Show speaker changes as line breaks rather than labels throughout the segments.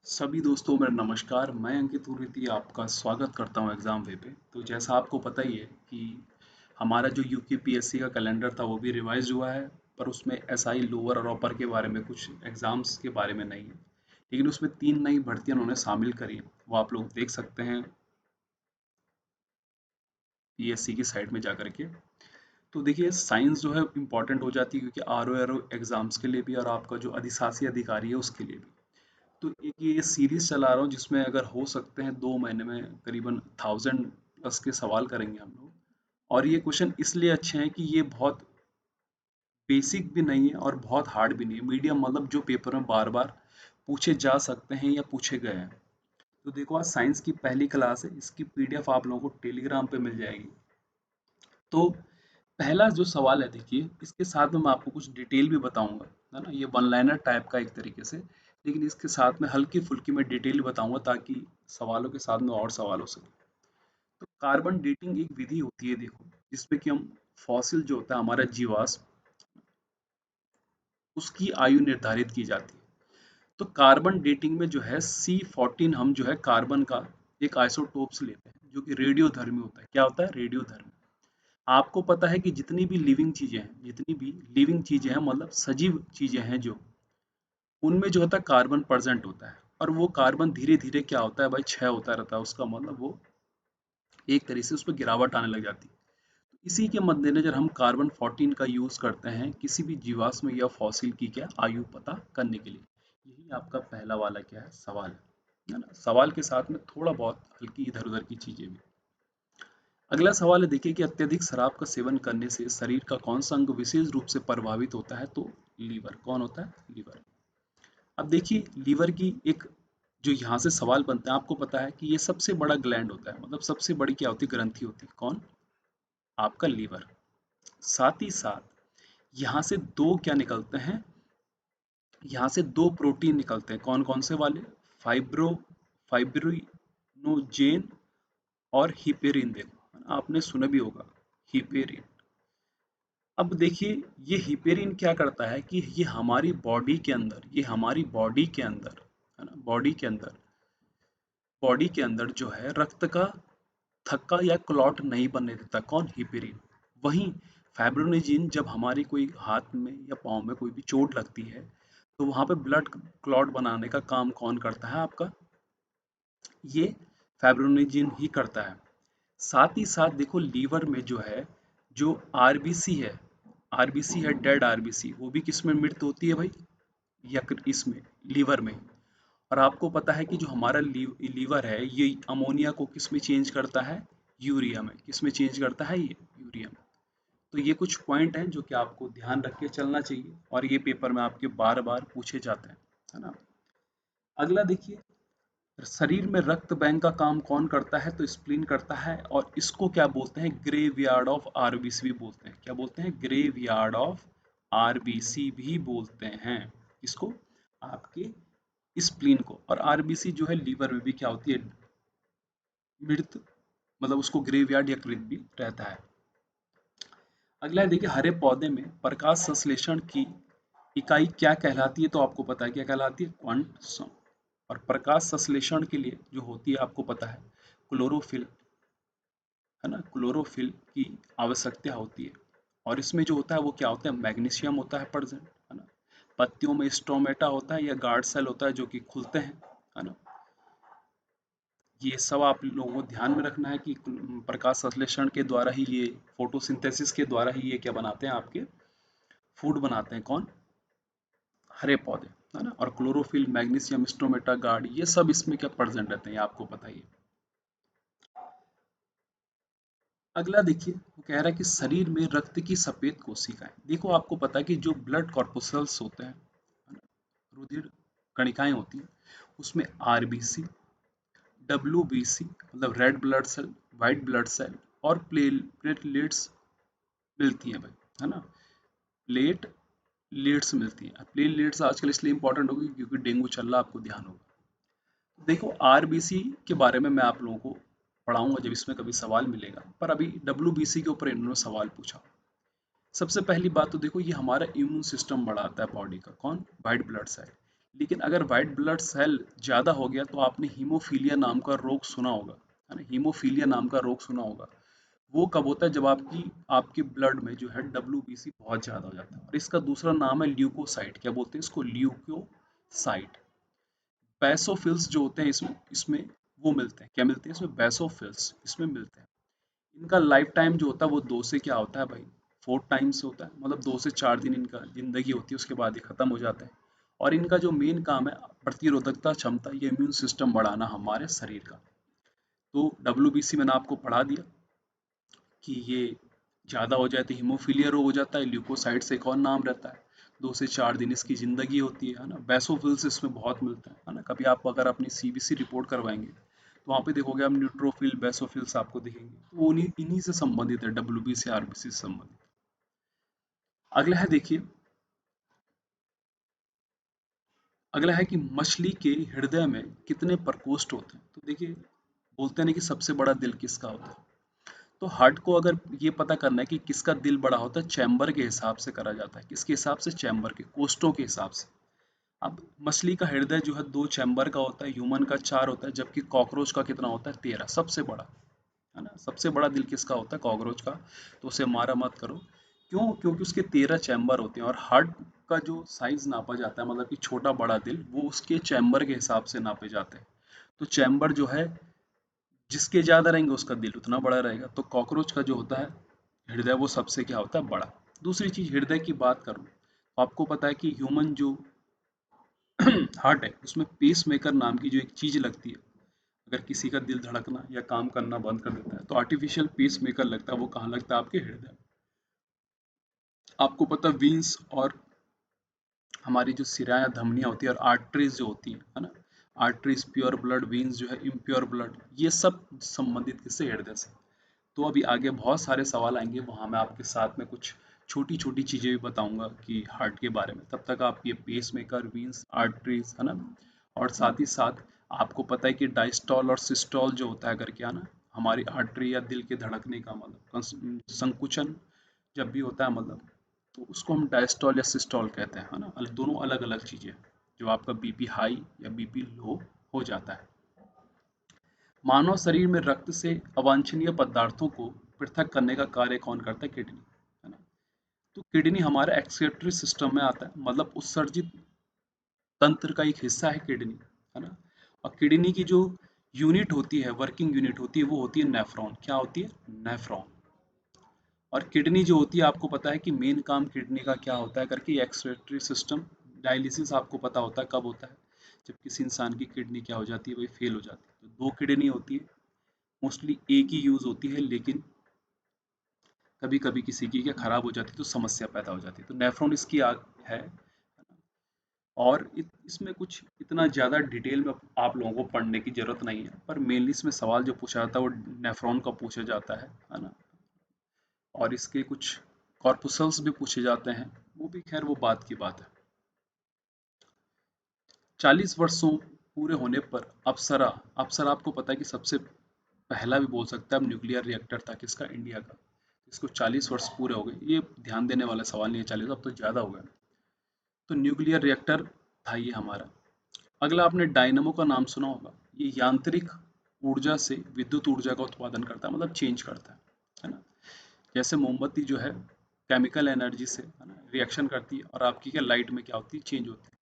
सभी दोस्तों मेरा नमस्कार। मैं अंकित उर्वेती आपका स्वागत करता हूं एग्ज़ाम वे पे। तो जैसा आपको पता ही है कि हमारा जो यूकेपीएससी का कैलेंडर था वो भी रिवाइज हुआ है, पर उसमें एसआई लोअर और अपर के बारे में कुछ एग्ज़ाम्स के बारे में नहीं है। लेकिन उसमें 3 नई भर्तियां उन्होंने शामिल करी हैं, वो आप लोग देख सकते हैं पीएससी की साइट में जा कर के। तो देखिए साइंस जो है इम्पॉर्टेंट हो जाती है क्योंकि आरओ एग्ज़ाम्स के लिए भी और आपका जो अधिशासी अधिकारी है उसके लिए भी। तो एक ये सीरीज चला रहा हूँ जिसमें अगर हो सकते हैं 2 महीने में करीबन 1000 प्लस के सवाल करेंगे हम लोग। और ये क्वेश्चन इसलिए अच्छे हैं कि ये बहुत बेसिक भी नहीं है और बहुत हार्ड भी नहीं है, मीडियम, मतलब जो पेपर में बार बार पूछे जा सकते हैं या पूछे गए हैं। तो देखो आज साइंस की पहली क्लास है, इसकी पीडीएफ आप लोगों को टेलीग्राम पे मिल जाएगी। तो पहला जो सवाल है देखिए, इसके साथ में मैं आपको कुछ डिटेल भी बताऊंगा, है ना। ये वन लाइनर टाइप का एक तरीके से, लेकिन इसके साथ में हल्की फुल्की मैं डिटेल बताऊंगा ताकि सवालों के साथ में और सवाल हो सके। तो कार्बन डेटिंग एक विधि होती है देखो, जिसमें कि हम फॉसिल जो होता है हमारा जीवाश्म, उसकी आयु निर्धारित की जाती है। तो कार्बन डेटिंग में जो है C14 हम जो है कार्बन का एक आइसोटोप्स लेते हैं जो कि रेडियोधर्मी होता है। क्या होता है? रेडियोधर्मी। आपको पता है कि जितनी भी लिविंग चीजें हैं, मतलब सजीव चीजें हैं जो, उनमें जो होता है कार्बन प्रेजेंट होता है। और वो कार्बन धीरे धीरे क्या होता है भाई, क्षय होता रहता है उसका, मतलब वो एक तरीके से उस पर गिरावट आने लग जाती है। तो इसी के मद्देनजर हम कार्बन 14 का यूज करते हैं किसी भी जीवाश्म या फॉसिल की क्या आयु पता करने के लिए। यही आपका पहला वाला क्या है, सवाल है ना। सवाल के साथ में थोड़ा बहुत हल्की इधर उधर की चीजें भी। अगला सवाल है देखिए कि अत्यधिक शराब का सेवन करने से शरीर का कौन सा अंग विशेष रूप से प्रभावित होता है? तो लीवर। कौन होता है? लीवर। अब देखिए लीवर की एक जो यहाँ से सवाल बनता है, आपको पता है कि ये सबसे बड़ा ग्लैंड होता है, मतलब सबसे बड़ी क्या होती है, ग्रंथि होती है। कौन? आपका लीवर। साथ ही साथ यहाँ से दो क्या निकलते हैं, यहाँ से दो प्रोटीन निकलते हैं। कौन कौन से वाले? फाइब्रो फाइब्रिनोजेन और हिपेरिन। देखो आपने सुना भी होगा, हिपेरिन। अब देखिए ये हिपेरिन क्या करता है कि ये हमारी बॉडी के अंदर, है ना, बॉडी के अंदर जो है रक्त का थक्का या क्लॉट नहीं बनने देता। कौन? हिपेरिन। वहीं फाइब्रिनोजेन जब हमारी कोई हाथ में या पाँव में कोई भी चोट लगती है तो वहां पे ब्लड क्लॉट बनाने का काम कौन करता है? आपका ये फाइब्रिनोजेन ही करता है। साथ ही साथ देखो लीवर में जो है, जो आरबीसी है, आरबीसी है डेड आरबीसी, वो भी किस में मृत होती है भाई? यकृत, इसमें, लीवर में। और आपको पता है कि जो हमारा लीवर है ये अमोनिया को किस में चेंज करता है? यूरिया में। किस में चेंज करता है ये? यूरिया में। तो ये कुछ पॉइंट हैं जो कि आपको ध्यान रख के चलना चाहिए और ये पेपर में आपके बार बार पूछे जाते हैं, है ना। अगला देखिए, शरीर में रक्त बैंक का काम कौन करता है? तो स्प्लीन करता है। और इसको क्या बोलते हैं? ग्रेवयार्ड ऑफ आरबीसी भी बोलते हैं। क्या बोलते हैं? ग्रेवयार्ड ऑफ आरबीसी भी बोलते हैं। इसको, आपके स्प्लीन को। और आरबीसी जो है लीवर में भी क्या होती है, मृत, मतलब उसको ग्रेवयार्ड यकृत भी रहता है। अगला है देखिए, हरे पौधे में प्रकाश संश्लेषण की इकाई क्या कहलाती है? तो आपको पता है क्या कहलाती है? क्वांटम। और प्रकाश संश्लेषण के लिए जो होती है आपको पता है, क्लोरोफिल, है ना, क्लोरोफिल की आवश्यकता होती है। और इसमें जो होता है वो क्या होता है? मैग्नीशियम होता है प्रेजेंट, है ना। पत्तियों में स्टोमेटा होता है या गार्ड सेल होता है जो कि खुलते हैं, है ना। ये सब आप लोगों को ध्यान में रखना है कि प्रकाश संश्लेषण के द्वारा ही ये, फोटोसिंथेसिस के द्वारा ही ये क्या बनाते हैं, आपके फूड बनाते हैं। कौन? हरे पौधे, है ना। और क्लोरोफिल, मैग्नीशियम, स्टोमेटा, गार्ड, ये सब इसमें क्या प्रेजेंट रहते हैं, ये आपको पता ही है। अगला देखिए, वो कह रहा है कि शरीर में रक्त की सफेद कोशिकाएं। देखो आपको पता है कि जो ब्लड कॉर्पुसल्स होते हैं, है ना, रुधिर कणिकाएं होती हैं, उसमें आरबीसी, डब्ल्यूबीसी मतलब red blood cell, white blood cell और प्लेटलेट्स मिलती हैं भाई, है ना। प्लेटलेट्स मिलती हैं। प्लेटलेट्स आजकल इसलिए इंपॉर्टेंट होगी क्योंकि डेंगू चल रहा है, आपको ध्यान होगा। देखो आरबीसी के बारे में मैं आप लोगों को पढ़ाऊंगा जब इसमें कभी सवाल मिलेगा, पर अभी डब्ल्यूबीसी के ऊपर इन्होंने सवाल पूछा। सबसे पहली बात तो देखो, ये हमारा इम्यून सिस्टम बढ़ाता है बॉडी का। कौन? White blood cell. लेकिन अगर व्हाइट ब्लड सेल ज़्यादा हो गया तो आपने हीमोफीलिया नाम का रोग सुना होगा, है ना? हीमोफीलिया नाम का रोग सुना होगा। वो कब होता है? जब आपकी आपके ब्लड में जो है डब्ल्यूबीसी बहुत ज़्यादा हो जाता है। और इसका दूसरा नाम है ल्यूकोसाइट। क्या बोलते हैं इसको? ल्यूकोसाइट। बैसोफिल्स जो होते हैं इसमें इसमें वो मिलते हैं। क्या मिलते हैं इसमें? बैसोफिल्स इसमें मिलते हैं। इनका लाइफ टाइम जो होता है वो 2 से क्या होता है भाई? 4 टाइम्स होता है। मतलब 2 से 4 दिन इनका ज़िंदगी होती है, उसके बाद ये खत्म हो जाता है। और इनका जो मेन काम है प्रतिरोधकता क्षमता, ये इम्यून सिस्टम बढ़ाना हमारे शरीर का। तो डब्ल्यूबीसी मैंने आपको पढ़ा दिया कि ये ज़्यादा हो जाए तो हीमोफीलिया रोग हो जाता है। ल्यूकोसाइट से एक और नाम रहता है। 2 से 4 दिन इसकी ज़िंदगी होती है ना? बैसोफिल्स इसमें बहुत मिलता है ना? कभी आप अगर अपनी सीबीसी रिपोर्ट करवाएंगे तो वहाँ पे देखोगे आप न्यूट्रोफिल बैसोफिल्स आपको दिखेंगे। तो वो उन्हीं इन्हीं से संबंधित है, डब्ल्यूबीसी आरबीसी से संबंधित। अगला है देखिए, अगला है कि मछली के हृदय में कितने प्रकोष्ठ होते हैं? तो देखिए, बोलते हैं ना कि सबसे बड़ा दिल किसका होता है। तो हार्ट को अगर ये पता करना है कि किसका दिल बड़ा होता है, चैम्बर के हिसाब से करा जाता है। किसके हिसाब से? चैम्बर के, कोष्ठों के हिसाब से। अब मछली का हृदय जो है 2 चैम्बर का होता है, ह्यूमन का 4 होता है, जबकि कॉकरोच का कितना होता है? 13, सबसे बड़ा, है ना? सबसे बड़ा दिल किसका होता है? कॉकरोच का। तो उसे मारा मत करो। क्यों? क्योंकि उसके 13 चैम्बर होते हैं। और हार्ट का जो साइज नापा जाता है, मतलब कि छोटा बड़ा दिल, वो उसके चैम्बर के हिसाब से नापे जाते हैं। तो चैम्बर जो है, जिसके ज्यादा रहेंगे उसका दिल उतना बड़ा रहेगा। तो कॉकरोच का जो होता है हृदय, वो सबसे क्या होता है? बड़ा। दूसरी चीज, हृदय की बात करूं तो आपको पता है कि ह्यूमन जो हार्ट है उसमें पेस मेकर नाम की जो एक चीज लगती है। अगर किसी का दिल धड़कना या काम करना बंद कर देता है तो आर्टिफिशियल पेस मेकर लगता है। वो कहाँ लगता है? आपके हृदय। आपको पता है वीन्स और हमारी जो सिरा या धमनियां होती है और आर्टरीज जो होती है ना? आर्टरीज प्योर ब्लड, वीन्स जो है इम्प्योर ब्लड, ये सब संबंधित किससे? हृदय से। तो अभी आगे बहुत सारे सवाल आएंगे, वहाँ मैं आपके साथ में कुछ छोटी छोटी चीज़ें भी बताऊंगा कि हार्ट के बारे में। तब तक आप ये पेस मेकर, वीन्स, आर्टरीज, है ना? और साथ ही साथ आपको पता है कि डायस्टॉल और सिस्टॉल जो होता है करके, है ना? हमारी आर्टरी या दिल के धड़कने का मतलब संकुचन जब भी होता है, मतलब तो उसको हम डायस्टॉल या सिस्टॉल कहते हैं, है ना? दोनों अलग अलग चीज़ें। जो आपका बीपी हाई या बीपी लो हो जाता है। मानव शरीर में रक्त से अवांछनीय पदार्थों को पृथक करने का कार्य कौन करता है? किडनी, है ना? तो किडनी हमारे एक्सक्रीटरी सिस्टम में आता है, मतलब उत्सर्जित तंत्र का एक हिस्सा है किडनी, है ना? और किडनी की जो यूनिट होती है, वर्किंग यूनिट होती है, वो होती है नेफ्रॉन। क्या होती है? नेफ्रॉन। और किडनी जो होती है, आपको पता है कि मेन काम किडनी का क्या होता है करके, एक्सक्रीटरी सिस्टम। डायलिसिस आपको पता होता है कब होता है? जब किसी इंसान की किडनी क्या हो जाती है भाई? फेल हो जाती है। तो 2 किडनी होती है, मोस्टली एक ही यूज होती है, लेकिन कभी कभी किसी की क्या खराब हो जाती है तो समस्या पैदा हो जाती है। तो नेफ्रॉन इसकी आग है। और इसमें कुछ इतना ज़्यादा डिटेल में आप लोगों को पढ़ने की जरूरत नहीं है, पर मेनली इसमें सवाल जो पूछा जाता है वो नेफ्रॉन का पूछा जाता है ना? और इसके कुछ कॉर्पुसल्स भी पूछे जाते हैं, वो भी खैर वो बात की बात है। 40 वर्षों पूरे होने पर अप्सरा, अप्सरा आपको पता है कि सबसे पहला भी बोल सकता है, अब न्यूक्लियर रिएक्टर था किसका? इंडिया का। इसको 40 वर्ष पूरे हो गए। ये ध्यान देने वाला सवाल नहीं है, 40, अब तो ज़्यादा हो गया। तो न्यूक्लियर रिएक्टर था ये हमारा। अगला, आपने डायनमो का नाम सुना होगा। ये यांत्रिक ऊर्जा से विद्युत ऊर्जा का उत्पादन करता है, मतलब चेंज करता है ना? जैसे मोमबत्ती जो है केमिकल एनर्जी से, है ना, रिएक्शन करती है, और आपकी क्या लाइट में क्या होती है? चेंज होती है।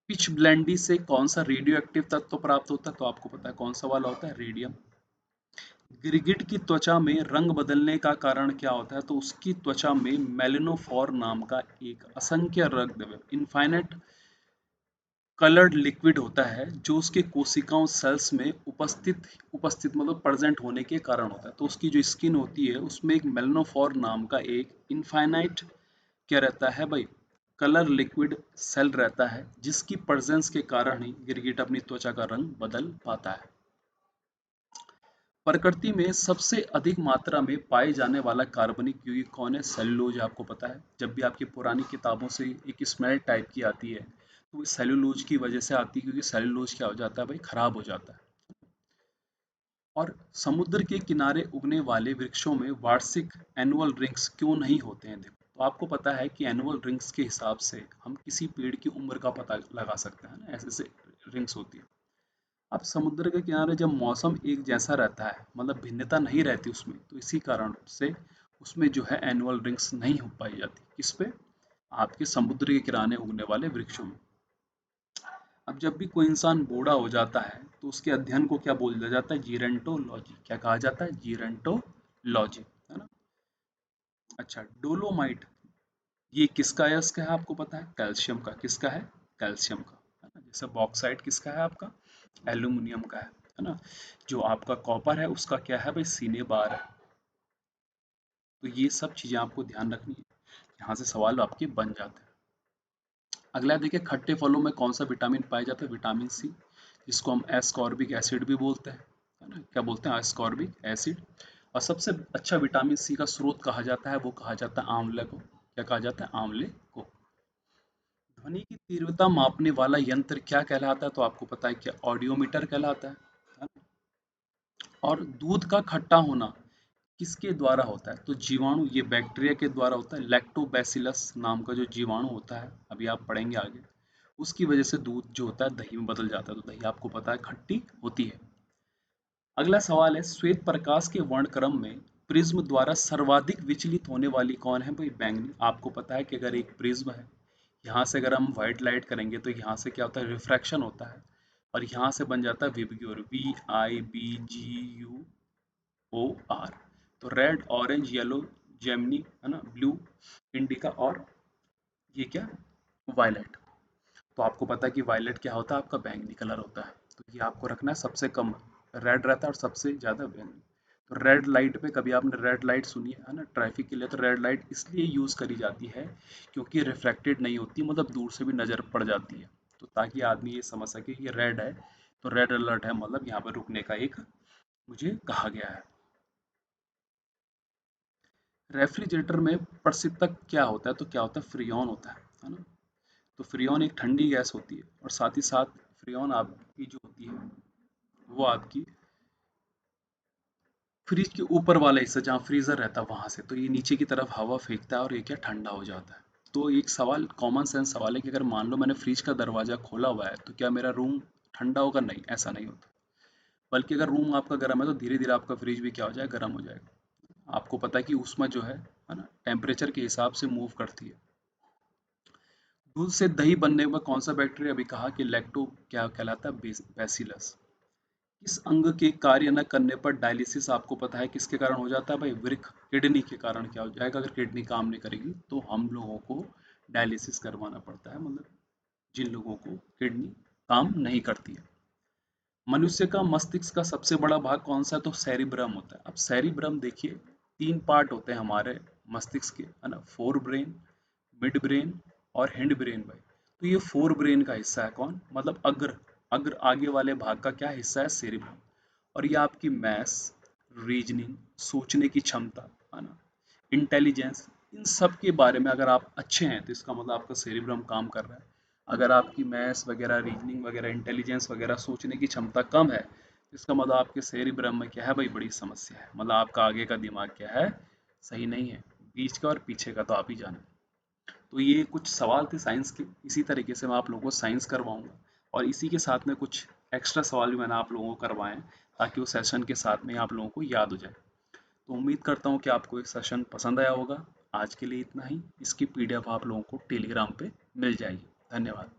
पिच ब्लेंडी से कौन सा रेडियो एक्टिव तत्व प्राप्त होता है? तो आपको पता है कौन सा वाला होता है? रेडियम। गिरगिट की त्वचा में रंग बदलने का कारण क्या होता है? तो उसकी त्वचा में मेलेनोफोर नाम का एक असंख्य रक्त, इनफाइनाइट कलर्ड लिक्विड होता है, जो उसके कोशिकाओं सेल्स में उपस्थित उपस्थित मतलब प्रेजेंट होने के कारण होता है। तो उसकी जो स्किन होती है उसमें एक मेलेनोफोर नाम का एक इनफाइनाइट क्या रहता है भाई? कलर लिक्विड सेल रहता है, जिसकी प्रेजेंस के कारण ही गिरगिट अपनी त्वचा का रंग बदल पाता है। प्रकृति में सबसे अधिक मात्रा में पाए जाने वाला कार्बनिक यौगिक कौन है? सेलुलोज। आपको पता है, जब भी आपकी पुरानी किताबों से एक स्मेल टाइप की आती है तो वो सेलुलोज की वजह से आती है, क्योंकि सेलुलोज क्या हो जाता है भाई? खराब हो जाता है। और समुद्र के किनारे उगने वाले वृक्षों में वार्षिक एनुअल रिंग्स क्यों नहीं होते हैं? देखो, तो आपको पता है कि एनुअल रिंग्स के हिसाब से हम किसी पेड़ की उम्र का पता लगा सकते हैं ना, ऐसे ऐसे रिंग्स होती है। अब समुद्र के किनारे जब मौसम एक जैसा रहता है, मतलब भिन्नता नहीं रहती उसमें, तो इसी कारण से उसमें जो है एनुअल रिंग्स नहीं हो पाई जाती। किस पे? आपके समुद्र के किनारे उगने वाले वृक्षों में। अब जब भी कोई इंसान बूढ़ा हो जाता है तो उसके अध्ययन को क्या बोला जाता है? जीरेंटोलॉजी। क्या कहा जाता है? जीरेंटोलॉजी, है ना। अच्छा, डोलोमाइट ये किसका अयस्क है आपको पता है? कैल्शियम का। किसका है? कैल्शियम का, है ना। जैसे बॉक्साइट किसका है आपका? एल्यूमिनियम का है ना। जो आपका कॉपर है उसका क्या है भाई? सीने बार है। तो ये सब चीजें आपको ध्यान रखनी है, यहाँ से सवाल आपके बन जाते हैं। अगला देखिए, खट्टे फलों में कौन सा विटामिन पाया जाता है? विटामिन सी, जिसको हम एस्कॉर्बिक एसिड भी बोलते हैं, है ना। क्या बोलते हैं? Ascorbic acid. और सबसे अच्छा विटामिन सी का स्रोत कहा जाता है, वो कहा जाता है आंवले को। क्या कहा जाता है? आंवले को। ध्वनि की तीव्रता मापने वाला यंत्र क्या कहलाता है? तो आपको पता है क्या? ऑडियोमीटर कहलाता है ना? और दूध का खट्टा होना किसके द्वारा होता है? तो जीवाणु, ये बैक्टीरिया के द्वारा होता है। लैक्टोबैसिलस नाम का जो जीवाणु होता है, अभी आप पढ़ेंगे आगे, उसकी वजह से दूध जो होता है दही में बदल जाता है। तो दही आपको पता है खट्टी होती है। अगला सवाल है, श्वेत प्रकाश के वर्णक्रम में प्रिज्म द्वारा सर्वाधिक विचलित होने वाली कौन है भाई? बैंगनी। आपको पता है कि अगर एक प्रिज्म है, यहाँ से अगर हम व्हाइट लाइट करेंगे तो यहाँ से क्या होता है? रिफ्रैक्शन होता है, और यहाँ से बन जाता है विबग्योर, VIBGUOR। तो रेड, ऑरेंज, येलो, जेमिनी, है ना, ब्लू, इंडिका, और ये क्या? वायलेट। तो आपको पता है कि वायलेट क्या होता है? आपका बैंगनी कलर होता है। तो ये आपको रखना है, सबसे कम रेड रहता है और सबसे ज़्यादा बैंगनी। तो रेड लाइट पे, कभी आपने रेड लाइट सुनी है ना ट्रैफिक के लिए? तो रेड लाइट इसलिए यूज़ करी जाती है क्योंकि रिफ्लेक्टेड नहीं होती, मतलब दूर से भी नज़र पड़ जाती है। तो ताकि आदमी ये समझ सके कि ये रेड है, तो रेड अलर्ट है, मतलब यहाँ पर रुकने का एक मुझे कहा गया है। रेफ्रिजरेटर में प्रशीतक क्या होता है? तो क्या होता है? फ्रियोन होता है ना। तो फ्रियोन एक ठंडी गैस होती है, और साथ ही साथ फ्रियोन आपकी जो होती है वो आपकी फ्रिज के ऊपर वाला हिस्सा जहाँ फ्रीजर रहता है वहां से, तो ये नीचे की तरफ हवा फेंकता है और ये क्या? ठंडा हो जाता है। तो एक सवाल, कॉमन सेंस सवाल है कि अगर मान लो मैंने फ्रिज का दरवाजा खोला हुआ है तो क्या मेरा रूम ठंडा होगा? नहीं, ऐसा नहीं होता। बल्कि अगर रूम आपका गर्म है तो धीरे धीरे आपका फ्रिज भी क्या हो जाएगा? गर्म हो जाएगा। आपको पता है कि ऊष्मा जो है ना, टेम्परेचर के हिसाब से मूव करती है। दूध से दही बनने में कौन सा बैक्टीरिया? अभी कहा कि लैक्टो क्या कहलाता है? बैसिलस। किस अंग के कार्य न करने पर डायलिसिस आपको पता है किसके कारण हो जाता है भाई? वृक्क, किडनी के कारण क्या हो जाएगा? अगर किडनी काम नहीं करेगी तो हम लोगों को डायलिसिस करवाना पड़ता है, मतलब जिन लोगों को किडनी काम नहीं करती है। मनुष्य का मस्तिष्क का सबसे बड़ा भाग कौन सा है? तो सेरिब्रम होता है। अब सेरिब्रम देखिए, तीन पार्ट होते हैं हमारे मस्तिष्क के, है ना। फोर ब्रेन, मिड ब्रेन और हिंड ब्रेन भाई। तो ये फोर ब्रेन का हिस्सा है कौन? मतलब अग्र, अग्र आगे वाले भाग का क्या हिस्सा है? सेरिब्रम। और ये आपकी मैथ्स, रीजनिंग, सोचने की क्षमता, है ना, इंटेलिजेंस, इन सब के बारे में अगर आप अच्छे हैं तो इसका मतलब आपका सेरिब्रम काम कर रहा है। अगर आपकी मैथ्स वगैरह, रीजनिंग वगैरह, इंटेलिजेंस वगैरह, सोचने की क्षमता कम है तो इसका मतलब आपके सेरिब्रम में क्या है भाई? बड़ी समस्या है, मतलब आपका आगे का दिमाग क्या है? सही नहीं है। बीच का और पीछे का तो आप ही जाने। तो ये कुछ सवाल थे साइंस के, इसी तरीके से मैं आप लोगों को साइंस करवाऊंगा, और इसी के साथ में कुछ एक्स्ट्रा सवाल भी मैंने आप लोगों को करवाए हैं ताकि वो सेशन के साथ में आप लोगों को याद हो जाए। तो उम्मीद करता हूँ कि आपको ये सेशन पसंद आया होगा। आज के लिए इतना ही। इसकी पीडीएफ आप लोगों को टेलीग्राम पे मिल जाएगी। धन्यवाद।